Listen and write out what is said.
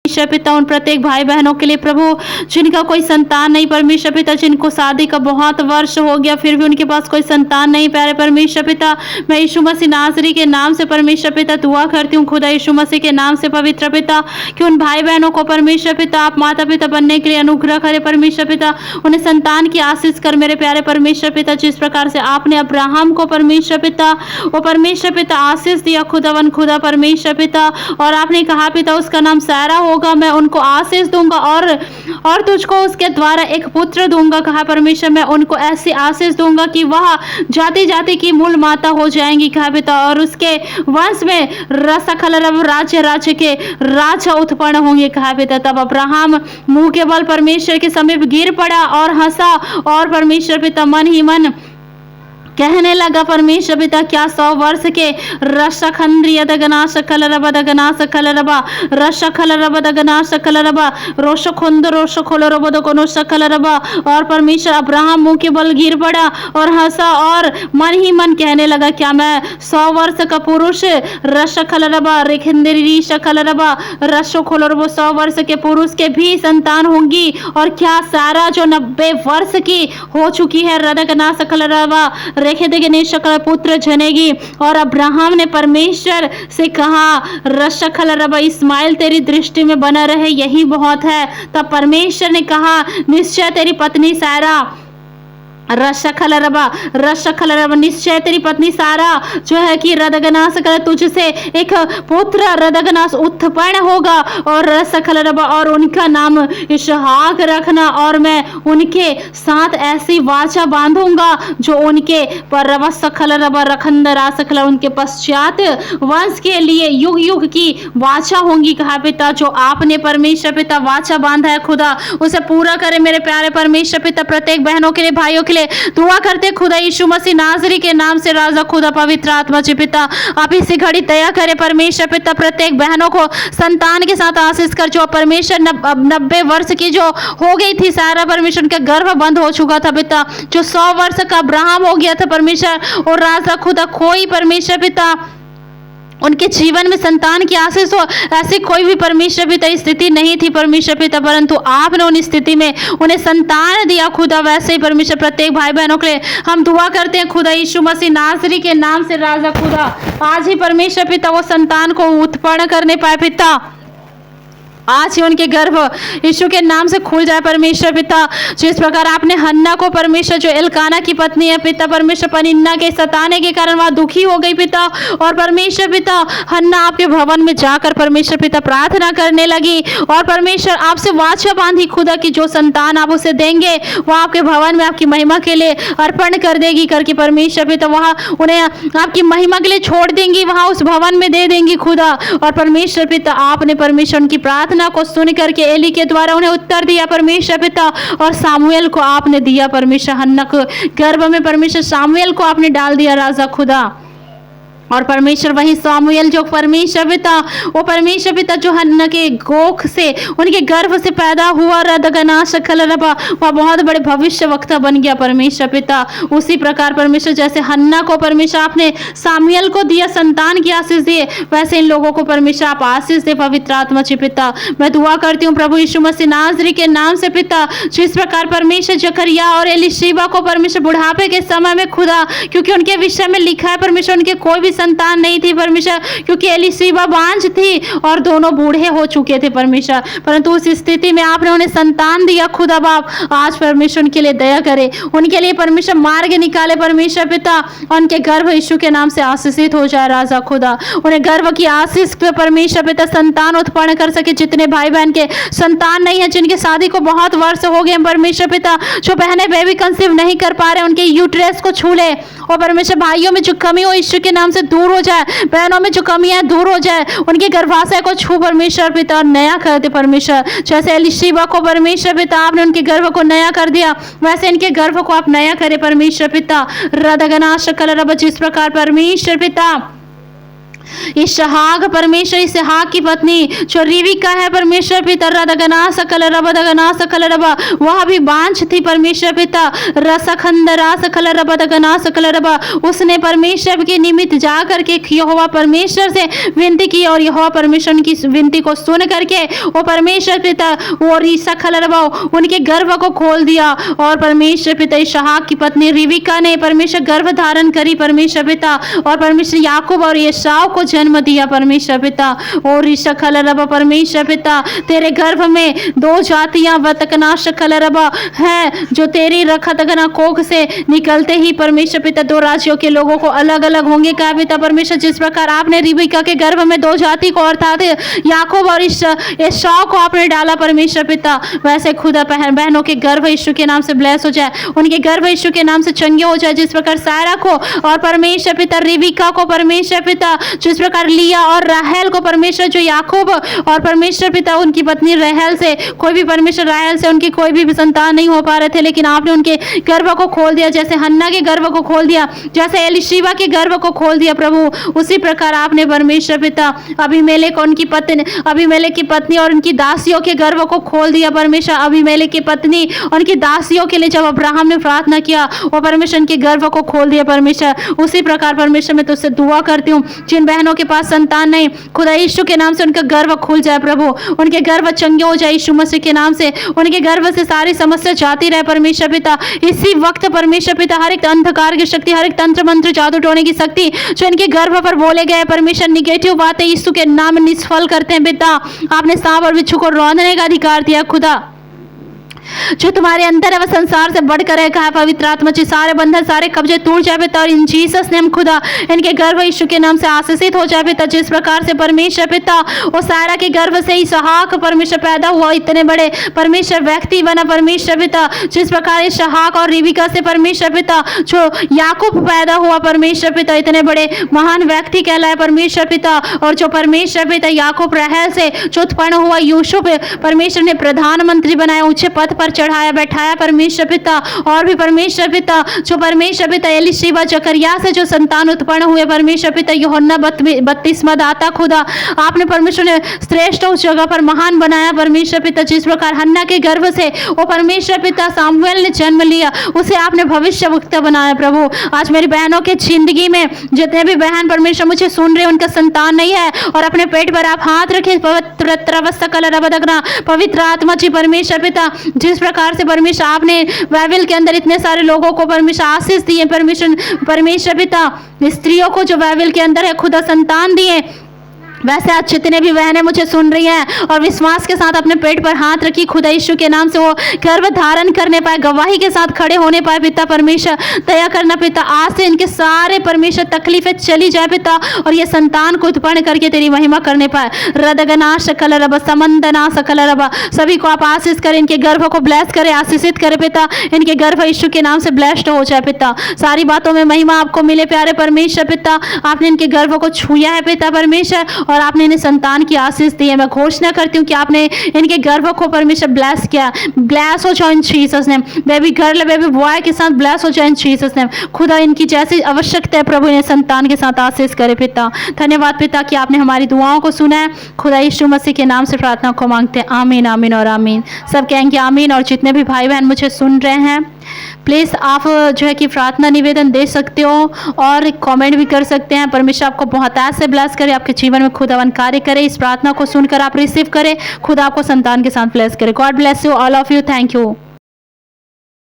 परमेश्वर पिता उन प्रत्येक भाई बहनों के लिए प्रभु जिनका कोई संतान नहीं परमेश्वर पिता, जिनको शादी का बहुत वर्ष हो गया फिर भी उनके पास कोई संतान नहीं प्यारे परमेश्वर पिता, मैं यीशु मसीह नासरी के नाम से परमेश्वर पिता दुआ करती हूँ खुदा यीशु मसीह के नाम से पवित्र पिता कि उन भाई बहनों को परमेश्वर पिता आप माता पिता बनने के लिए अनुग्रह करे परमेश्वर पिता, उन्हें संतान की आशीष कर मेरे प्यारे परमेश्वर पिता। जिस प्रकार से आपने अब्राहम को परमेश्वर पिता वो परमेश्वर पिता आशीष दिया खुदावन खुदा परमेश्वर पिता, और आपने कहा पिता उसका नाम सारा होगा, मैं उनको आशीष दूंगा और तुझको उसके द्वारा एक पुत्र दूंगा, कहा परमेश्वर मैं उनको ऐसी आशीष दूंगा कि वह जाति जाति की मूल माता हो जाएंगी, कहा पिता, और उसके वंश में रसखलरव राज्य राज्य के राजा उत्पन्न होंगे, कहा पिता। तब अब्राहम मुंह के बल परमेश्वर के समीप गिर पड़ा और हंसा और परमेश्वर पिता मन ही मन कहने लगा परमेश्वर पिता क्या 100 वर्ष के रसखंद्रिय दगनाश कलरबा दगनाश कलरबा रसखलरबा दगनाश कलरबा रोशखुंद रोशखोलरबा दगनोश कलरबा, और परमेश्वर अब्राहम मुंह के बल गिर पड़ा और हंसा और मन ही मन कहने लगा क्या मैं 100 वर्ष का पुरुष रसखलरबा रेखिंद्री शकलरबा रसोखोलरबा 100 वर्ष के पुरुष के भी संतान होंगी, और क्या सारा जो 90 वर्ष की हो चुकी है रदगनाश कलरबा रेखे देगे शकल पुत्र जनेगी। और अब्राहम ने परमेश्वर से कहा रशखल रबा इस्माइल तेरी दृष्टि में बना रहे यही बहुत है। तब परमेश्वर ने कहा निश्चय तेरी पत्नी सारा रशखल रबा निश्चय तेरी पत्नी सारा जो है कि रदगनास कर तुझसे एक पुत्र रदगनास उत्पन्न होगा और रशखल रबा और उनका नाम इसहाक रखना, और मैं उनके साथ ऐसी वाचा बांधूंगा जो उनके पर रवसखल रबा रखंदरासखल उनके पश्चात वंश के लिए युग युग की वाचा होंगी, कहा पिता। जो आपने परमेश्वर पिता वाचा बांधा है खुदा उसे पूरा करे मेरे प्यारे परमेश्वर पिता। प्रत्येक बहनों के लिए भाइयों के लिए दुआ करते खुदा यीशु मसीह नासरी के नाम से राजा खुदा पवित्र आत्मा जी पिता आप इसी घड़ी दया करे परमेश्वर पिता। प्रत्येक बहनों को संतान के साथ आशीष कर, जो परमेश्वर 90 वर्ष की जो हो गई थी सारा परमेश्वर उनका गर्भ बंद हो चुका था पिता, जो 100 वर्ष का अब्राहम हो गया था परमेश्वर, और राजा खुदा कोई परमेश्वर पिता उनके जीवन में संतान की आशीष हो ऐसी कोई भी परमेश्वर पिता स्थिति नहीं थी परमेश्वर पिता, परंतु आपने उन स्थिति में उन्हें संतान दिया खुदा। वैसे ही परमेश्वर प्रत्येक भाई बहनों के लिए हम दुआ करते हैं खुदा यीशु मसीह नासरी के नाम से राजा खुदा आज ही परमेश्वर पिता वो संतान को उत्पन्न करने पाए पिता। आज ही उनके गर्भ यीशु के नाम से खुल जाए परमेश्वर पिता। जिस प्रकार आपने हन्ना को परमेश्वर जो एलकाना की पत्नी है पिता परमेश्वर पनिन्ना के सताने के कारण वह दुखी हो गई पिता, और परमेश्वर पिता हन्ना आपके भवन में जाकर परमेश्वर पिता प्रार्थना करने लगी और परमेश्वर आपसे वाचा बांधी खुदा की जो संतान आप उसे देंगे वह आपके भवन में आपकी महिमा के लिए अर्पण कर देगी करके परमेश्वर पिता वहाँ उन्हें आपकी महिमा के लिए छोड़ देंगी, वहाँ उस भवन में दे देंगी खुदा। और परमेश्वर पिता आपने परमेश्वर उनकी प्रार्थना को सुन करके एली के द्वारा उन्हें उत्तर दिया परमेश्वर पिता, और सामुएल को आपने दिया परमेश्वर हन्ना को गर्भ में परमेश्वर सामुएल को आपने डाल दिया राजा खुदा। और परमेश्वर वही सामुएल जो परमेश्वर पिता वो परमेश्वर पिता जो हन्ना के गोख से उनके गर्भ से पैदा हुआ रदगनाश खलरबा वह बहुत बड़े भविष्य वक्ता बन गया परमेश्वर पिता। उसी प्रकार परमेश्वर जैसे हन्ना को परमेश्वर आपने सामुएल को दिया संतान की आशीष दिए, वैसे इन लोगों को परमेश्वर आप आशीष दे पवित्र आत्मा जी पिता। मैं दुआ करती हूँ प्रभु यीशु मसीह नासरी के नाम से पिता, जिस प्रकार परमेश्वर जकरिया और एलीशिबा को परमेश्वर बुढ़ापे के समय में खुदा क्योंकि उनके विषय में लिखा है परमेश्वर उनके कोई भी संतान नहीं थी परमेश्वर, क्योंकि एलीशिबा बांझ थी और दोनों बूढ़े हो चुके थे परमेश्वर, परंतु उस स्थिति में आपने उन्हें संतान दिया खुदा बाप। आज परमेश्वर उनके लिए दया करे, उनके लिए परमेश्वर मार्ग निकाले परमेश्वर पिता, उनके गर्भ यीशु के नाम से आशीषित हो जाए राजा खुदा। उन्हें गर्भ की आशीष पे परमेश्वर पिता संतान उत्पन्न कर सके। जितने भाई बहन के संतान नहीं है, जिनके शादी को बहुत वर्ष हो गए परमेश्वर पिता, जो बहनें बेबी कंसीव नहीं कर पा रहे उनके यूट्रेस को छू ले, और परमेश्वर भाइयों में जो कमी हो यीशु के नाम से दूर हो जाए, बहनों में जो कमियां दूर हो जाए, उनके गर्भाशय को छू परमेश्वर पिता नया कर दे परमेश्वर। जैसे एलीशिबा को परमेश्वर पिता आपने उनके गर्भ को नया कर दिया, वैसे इनके गर्भ को आप नया करे परमेश्वर पिता। रदगना शकल रब, जिस प्रकार परमेश्वर पिता इसहाक परमेश्वर, इसहाक की पत्नी जो रिविका है परमेश्वर पिता, रदगना सकल रब दगना सकल रबा, वह भी बांझ थी परमेश्वर पिता, रसखंदरा सकल रब दगना सकल रबा। उसने परमेश्वर के निमित्त जा करके यहोवा परमेश्वर से विनती की और यहोवा परमेश्वर की विनती को सुन करके वो परमेश्वर पिता वो सकल रबा उनके गर्भ को खोल दिया और परमेश्वर पिता इसहाक की पत्नी रिविका ने परमेश्वर गर्भ धारण करी परमेश्वर पिता, और परमेश्वर याकूब और एसाव को जन्म दिया परमेश्वर पिता। और शकल रबा परमेश्वर पिता, तेरे गर्भ में दो जातियां वतकना शकल रबा है जो तेरी रखतगना कोख से निकलते ही परमेश्वर पिता दो राज्यों के लोगों को अलग अलग होंगे क्या पिता परमेश्वर। जिस प्रकार आपने रिबिका के गर्भ में दो जाति को अर्थात याकूब और एसाव को आपने डाला परमेश्वर पिता, वैसे खुदा बहनों के गर्भ यीशु के नाम से ब्लेस हो जाए, उनके गर्भ यीशु के नाम से चंगे हो जाए। जिस प्रकार सारा को और परमेश्वर पिता रिबिका को परमेश्वर पिता, जिस प्रकार लिया और राहेल को परमेश्वर जो याकूब और परमेश्वर पिता उनकी पत्नी राहेल से कोई भी परमेश्वर राहेल से उनकी कोई भी संतान नहीं हो पा रहे थे, लेकिन आपने उनके गर्भ को खोल दिया, जैसे हन्ना के गर्भ को खोल दिया, जैसे एलिशिबा के गर्भ को खोल दिया प्रभु, उसी प्रकार आपने परमेश्वर पिता अबीमेलेक उनकी पत्नी अबीमेलेक की पत्नी और उनकी दासियों के गर्भ को खोल दिया परमेश्वर। अबीमेलेक की पत्नी उनकी दासियों के लिए जब अब्राहम ने प्रार्थना किया वो परमेश्वर के गर्भ को खोल दिया परमेश्वर। उसी प्रकार परमेश्वर मैं तुझसे दुआ करती हूँ जिन बहनों के पास संतान नहीं, खुदा यीशु के नाम से उनका गर्भ खुल जाए प्रभु, उनके गर्भ चंगे हो जाए यीशु मसीह के नाम से, उनके गर्भ से सारी समस्या जाती रहे परमेश्वर पिता। इसी वक्त परमेश्वर पिता हर एक अंधकार की शक्ति, हर एक तंत्र मंत्र जादू टोने की शक्ति जो इनके गर्भ पर बोले गए परमेश्वर निगेटिव बातें यीशु के नाम में निष्फल करते हैं पिता। आपने सांप और बिच्छू को रौंदने का अधिकार दिया खुदा, जो तुम्हारे अंदर है वह संसार से बढ़कर है कहा पवित्र आत्मा जी, सारे बंधन सारे कब्जे टूट जाए पिता और इन जीसस नेम खुदा इनके गर्भ यीशु के नाम से आशीषित हो जाए पिता। जिस प्रकार से परमेश्वर पिता वो सारा के गर्भ से इसहाक परमेश्वर पैदा हुआ, इतने बड़े परमेश्वर व्यक्ति बना परमेश्वर पिता। जिस प्रकार इसहाक और रिबिका से परमेश्वर पिता जो याकूब पैदा हुआ परमेश्वर पिता, इतने बड़े महान व्यक्ति कहलाए परमेश्वर पिता। और जो परमेश्वर पिता याकूब राहेल से जो उत्पन्न हुआ यूसुफ परमेश्वर ने प्रधानमंत्री बनाया, ऊंचे पद पर चढ़ाया बैठाया परमेश्वर पिता। और भी परमेश्वर पिता जो परमेश्वर पिता एलिशिबा जकरिया से जो संतान उत्पन्न हुए परमेश्वर पिता, यूहन्ना बपतिस्मा दाता खुदा आपने परमेश्वर ने श्रेष्ठ उस जगह पर महान बनाया परमेश्वर पिता। जिस प्रकार हन्ना के गर्भ से वो परमेश्वर पिता सामुएल ने जन्म लिया, उसे आपने भविष्यवक्ता बनाया प्रभु। आज मेरी बहनों के जिंदगी में जितने भी बहन परमेश्वर मुझे सुन रहे उनका संतान नहीं है और अपने पेट पर आप हाथ रखे पवित्र आत्मा जी परमेश्वर पिता। जिस प्रकार से परमेश्वर आपने बाइबल के अंदर इतने सारे लोगों को परमेश्वर आशीष दिए परमेश्वर पिता, स्त्रियों को जो बाइबल के अंदर है खुदा संतान दिए, वैसे आज जितने भी बहनें मुझे सुन रही हैं और विश्वास के साथ अपने पेट पर हाथ रखी खुदा यीशु के नाम से वो गर्भ धारण करने पाए, गवाही के साथ खड़े होने पाए पिता परमेश्वर दया करना पिता। आज से इनके सारे परमेश्वर तकलीफें चली जाए पिता और ये संतान को उत्पन्न करके तेरी महिमा करने पाए। रदगना शकल रबा समंदना सकल रबा, सभी को आप आशीष करें, इनके गर्भ को ब्लेस करें, आशीषित करें पिता, इनके गर्भ यीशु के नाम से ब्लेस्ड हो जाए पिता। सारी बातों में महिमा आपको मिले प्यारे परमेश्वर पिता। आपने इनके गर्भ को छुया है पिता परमेश्वर और आपने इन्हें संतान की आशीष दी है। मैं घोषणा करती हूँ कि आपने इनके गर्भ को परमेश्वर ब्लेस किया, ब्लेस हो जाए इन Jesus name. Baby girl baby boy के साथ ब्लेस हो जाए इन जीसस नेम। खुदा इनकी जैसी आवश्यकता है प्रभु इन्हें संतान के साथ आशीष करे पिता। धन्यवाद पिता कि आपने हमारी दुआओं को सुना है। खुदा यीशु मसीह के नाम से प्रार्थना को मांगते हैं, आमीन आमीन और आमीन। सब कहेंगे आमीन। और जितने भी भाई बहन मुझे सुन रहे हैं प्लीज़ आप जो है कि प्रार्थना निवेदन दे सकते हो और कमेंट भी कर सकते हैं। परमेश्वर आपको बहुत ऐसे ब्लेस करे, आपके जीवन में खुदावन कार्य करे। इस प्रार्थना को सुनकर आप रिसीव करें, खुदा आपको संतान के साथ ब्लेस करे। God bless you all of you. Thank you.